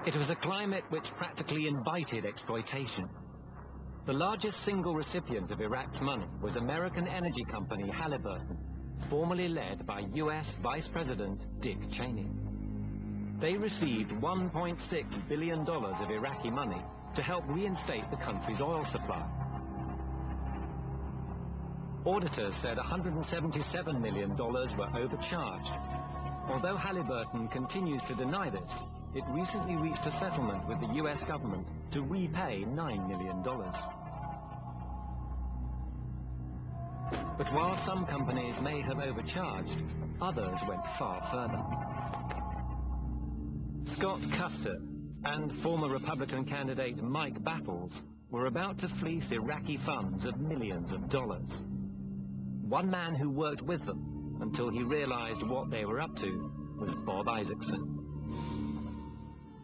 It was a climate which practically invited exploitation. The largest single recipient of Iraq's money was American energy company Halliburton, formerly led by US Vice President Dick Cheney. They received $1.6 billion of Iraqi money to help reinstate the country's oil supply. Auditors said $177 million were overcharged. Although Halliburton continues to deny this, it recently reached a settlement with the US government to repay $9 million. But while some companies may have overcharged, others went far further. Scott Custer and former Republican candidate Mike Battles were about to fleece Iraqi funds of millions of dollars. One man who worked with them until he realized what they were up to was Bob Isaacson.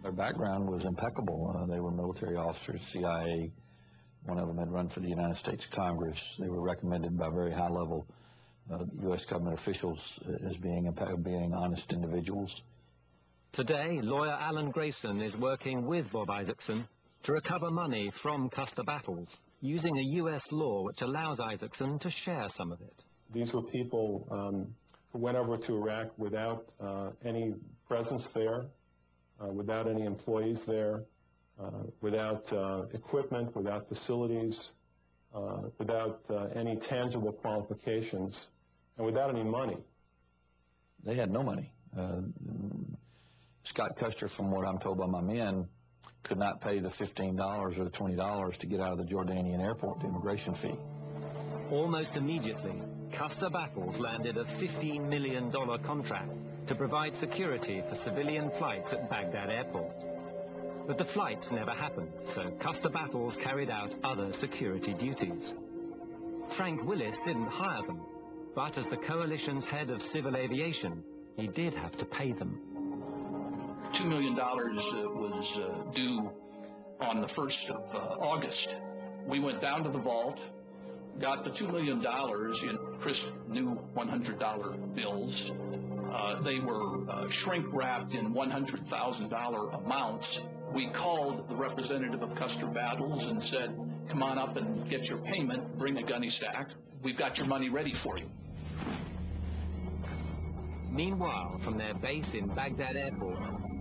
Their background was impeccable. They were military officers, CIA. One of them had run for the United States Congress. They were recommended by very high-level U.S. government officials as being honest individuals. Today, lawyer Alan Grayson is working with Bob Isaacson to recover money from Custer Battles, using a U.S. law which allows Isaacson to share some of it. These were people who went over to Iraq without any presence there, without any employees there, without equipment, without facilities, without any tangible qualifications, and without any money. They had no money. Scott Custer, from what I'm told by my men, could not pay the $15 or the $20 to get out of the Jordanian airport, the immigration fee. Almost immediately, Custer Battles landed a $15 million contract to provide security for civilian flights at Baghdad airport. But the flights never happened, so Custer Battles carried out other security duties. Frank Willis didn't hire them, but as the coalition's head of civil aviation, he did have to pay them. $2 million was due on the 1st of August. We went down to the vault, got the $2 million in crisp new $100 bills. They were shrink-wrapped in $100,000 amounts. We called the representative of Custer Battles and said, come on up and get your payment, bring a gunny sack. We've got your money ready for you. Meanwhile, from their base in Baghdad airport,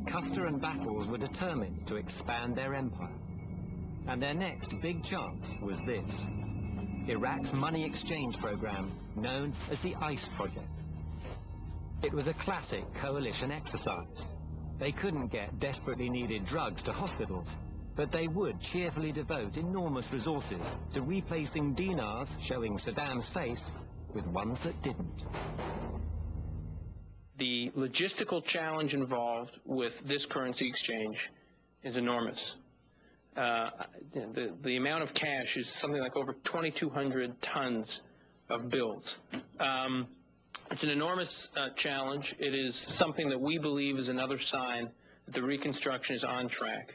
Custer and Battles were determined to expand their empire. And their next big chance was this: Iraq's money exchange program known as the ICE project. It was a classic coalition exercise. They couldn't get desperately needed drugs to hospitals, but they would cheerfully devote enormous resources to replacing dinars showing Saddam's face with ones that didn't. The logistical challenge involved with this currency exchange is enormous. The amount of cash is something like over 2,200 tons of bills. It's an enormous challenge. It is something that we believe is another sign that the reconstruction is on track.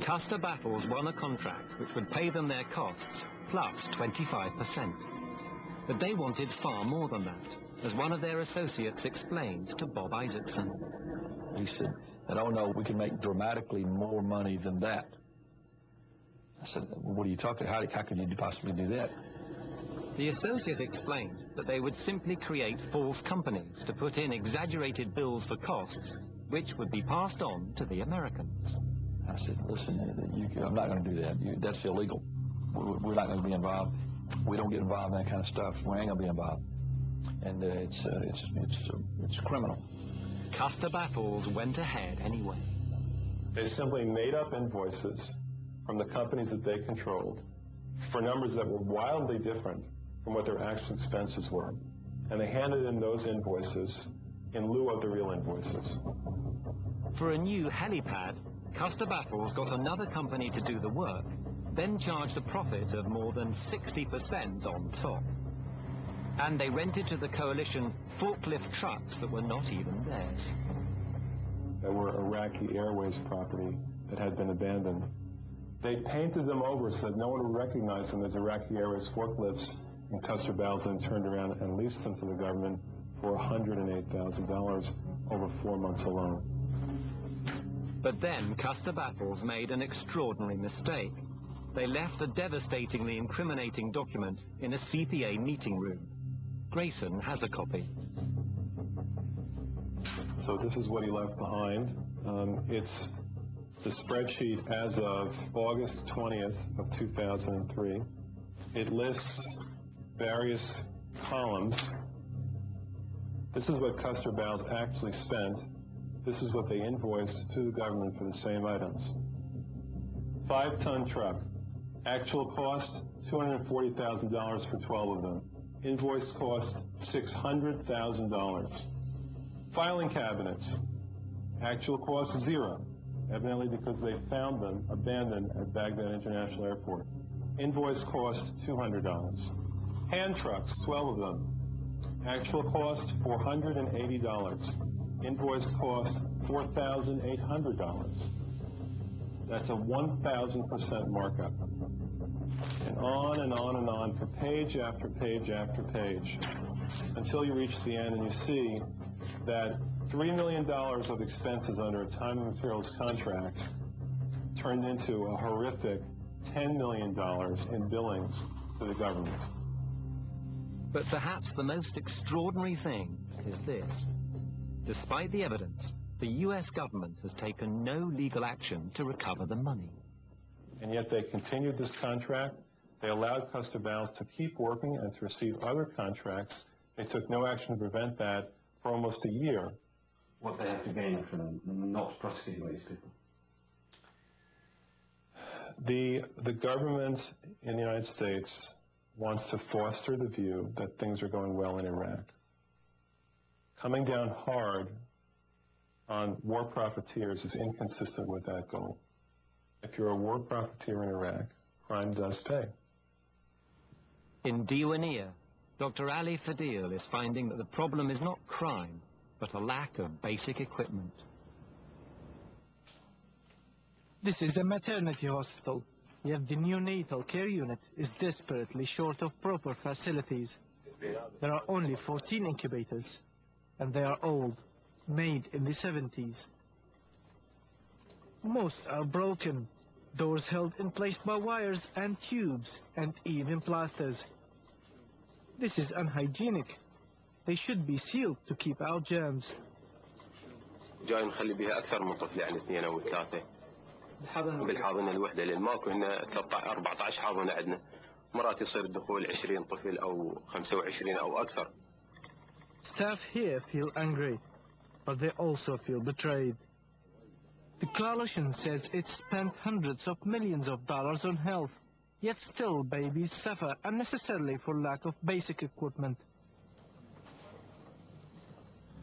Custer Battles won a contract which would pay them their costs plus 25%. But they wanted far more than that, as one of their associates explained to Bob Isaacson. He said, oh no, we can make dramatically more money than that. I said, what are you talking about? How could you possibly do that? The associate explained that they would simply create false companies to put in exaggerated bills for costs, which would be passed on to the Americans. I said, listen, I'm not going to do that. That's illegal. We're not going to be involved. We don't get involved in that kind of stuff. We ain't going to be involved. And it's criminal. Custer Battles went ahead anyway. They simply made up invoices from the companies that they controlled for numbers that were wildly different from what their actual expenses were. And they handed in those invoices in lieu of the real invoices. For a new helipad, Custer Battles got another company to do the work, then charged a profit of more than 60% on top. And they rented to the coalition forklift trucks that were not even theirs. They were Iraqi Airways property that had been abandoned. They painted them over so that no one would recognize them as Iraqi Airways forklifts, and Custer Battles then turned around and leased them to the government for $108,000 over 4 months alone. But then Custer Battles made an extraordinary mistake. They left a devastatingly incriminating document in a CPA meeting room. Grayson has a copy. So this is what he left behind. It's the spreadsheet as of August 20th of 2003. It lists various columns. This is what Custer Battles actually spent. This is what they invoiced to the government for the same items. 5-ton truck. Actual cost, $240,000 for 12 of them. Invoiced cost, $600,000. Filing cabinets. Actual cost, 0. Evidently because they found them abandoned at Baghdad International Airport. Invoice cost, $200. Hand trucks, 12 of them. Actual cost, $480. Invoice cost, $4,800. That's a 1,000% markup. And on and on and on for page after page after page until you reach the end and you see that $3 million of expenses under a time and materials contract turned into a horrific $10 million in billings to the government. But perhaps the most extraordinary thing is this. Despite the evidence, the US government has taken no legal action to recover the money. And yet they continued this contract. They allowed Custer Battles to keep working and to receive other contracts. They took no action to prevent that for almost a year. What they have to gain from not prosecuting these people? The government in the United States wants to foster the view that things are going well in Iraq. Coming down hard on war profiteers is inconsistent with that goal. If you're a war profiteer in Iraq, crime does pay. In Diwania, Dr. Ali Fadil is finding that the problem is not crime, but a lack of basic equipment. This is a maternity hospital, yet the neonatal care unit is desperately short of proper facilities. There are only 14 incubators, and they are old, made in the 70s. Most are broken, doors held in place by wires and tubes, and even plasters. This is unhygienic. They should be sealed to keep out germs. جاي نخلي بها أكثر من طفل يعني 2 أو 3 بالحاضنة الوحدة لأن ماكو هنا 14 حاضنة عندنا مرات يصير الدخول 20 طفل أو 25 أو أكثر. Staff here feel angry, but they also feel betrayed. The coalition says it spent hundreds of millions of dollars on health, yet still babies suffer unnecessarily for lack of basic equipment.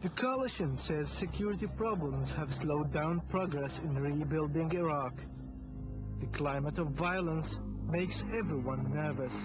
The coalition says security problems have slowed down progress in rebuilding Iraq. The climate of violence makes everyone nervous.